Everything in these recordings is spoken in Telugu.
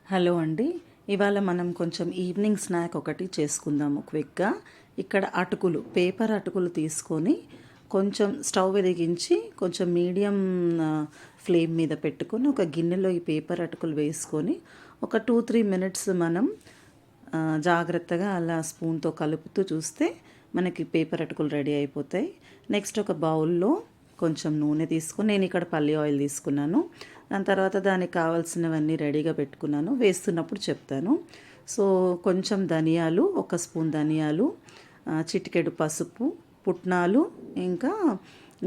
హలో అండి. ఇవాళ మనం కొంచెం ఈవినింగ్ స్నాక్ ఒకటి చేసుకుందాము క్విక్గా. ఇక్కడ అటుకులు, పేపర్ అటుకులు తీసుకొని కొంచెం స్టవ్ వెలిగించి కొంచెం మీడియం ఫ్లేమ్ మీద పెట్టుకొని ఒక గిన్నెలో ఈ పేపర్ అటుకులు వేసుకొని ఒక 2-3 మినిట్స్ మనం జాగ్రత్తగా అలా స్పూన్తో కలుపుతూ చూస్తే మనకి పేపర్ అటుకులు రెడీ అయిపోతాయి. నెక్స్ట్ ఒక బౌల్లో కొంచెం నూనె తీసుకొని, నేను ఇక్కడ పల్లి ఆయిల్ తీసుకున్నాను. దాని తర్వాత దానికి కావాల్సినవన్నీ రెడీగా పెట్టుకున్నాను, వేస్తున్నప్పుడు చెప్తాను. సో కొంచెం ధనియాలు, ఒక స్పూన్ ధనియాలు, చిటికెడు పసుపు, పుట్నాలు, ఇంకా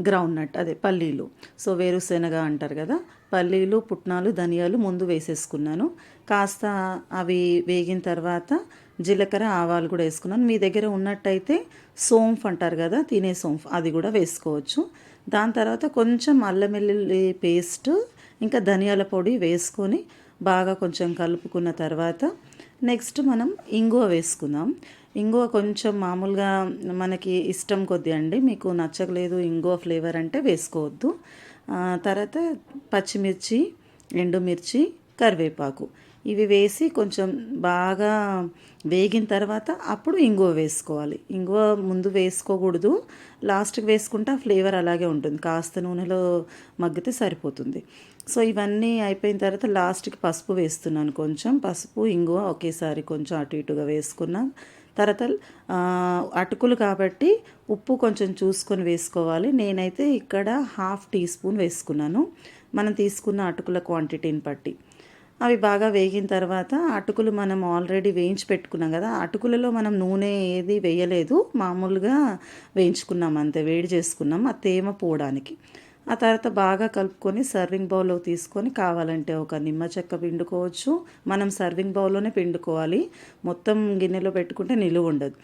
గ్రౌండ్ నట్ అదే పల్లీలు. సో వేరుశెనగ అంటారు కదా, పల్లీలు, పుట్నాలు, ధనియాలు ముందు వేసేసుకున్నాను. కాస్త అవి వేగిన తర్వాత జీలకర్ర, ఆవాలు కూడా వేసుకున్నాను. మీ దగ్గర ఉన్నట్టయితే సోంఫ్ అంటారు కదా, తినే సోంఫ్, అది కూడా వేసుకోవచ్చు. దాని తర్వాత కొంచెం అల్లం వెల్లుల్లి పేస్ట్, ఇంకా ధనియాల పొడి వేసుకొని బాగా కొంచెం కలుపుకున్న తర్వాత నెక్స్ట్ మనం ఇంగువ వేసుకుందాం. ఇంగువ కొంచెం మామూలుగా మనకి ఇష్టం కొద్దీ అండి, మీకు నచ్చలేదు ఇంగువ ఫ్లేవర్ అంటే వేసుకోవద్దు. తర్వాత పచ్చిమిర్చి, ఎండుమిర్చి, కరివేపాకు ఇవి వేసి కొంచెం బాగా వేగిన తర్వాత అప్పుడు ఇంగువ వేసుకోవాలి. ఇంగువ ముందు వేసుకోకూడదు, లాస్ట్కి వేసుకుంటే ఆ ఫ్లేవర్ అలాగే ఉంటుంది. కాస్త నూనెలో మగ్గితే సరిపోతుంది. సో ఇవన్నీ అయిపోయిన తర్వాత లాస్ట్కి పసుపు వేస్తున్నాను. కొంచెం పసుపు, ఇంగువ ఒకేసారి కొంచెం అటు ఇటుగా వేసుకున్నాం. తర్వాత అటుకులు కాబట్టి ఉప్పు కొంచెం చూసుకొని వేసుకోవాలి. నేనైతే ఇక్కడ 1/2 టీ స్పూన్ వేసుకున్నాను, మనం తీసుకున్న అటుకుల క్వాంటిటీని బట్టి. అవి బాగా వేగిన తర్వాత అటుకులు మనం ఆల్రెడీ వేయించి పెట్టుకున్నాం కదా, అటుకులలో మనం నూనె ఏది వేయలేదు, మామూలుగా వేయించుకున్నాం అంతే, వేడి చేసుకున్నాం ఆ తేమ పోవడానికి. ఆ తర్వాత బాగా కలుపుకొని సర్వింగ్ బౌల్లో తీసుకొని కావాలంటే ఒక నిమ్మ చెక్క పిండుకోవచ్చు. మనం సర్వింగ్ బౌల్లోనే పిండుకోవాలి, మొత్తం గిన్నెలో పెట్టుకుంటే నిలువ ఉండదు.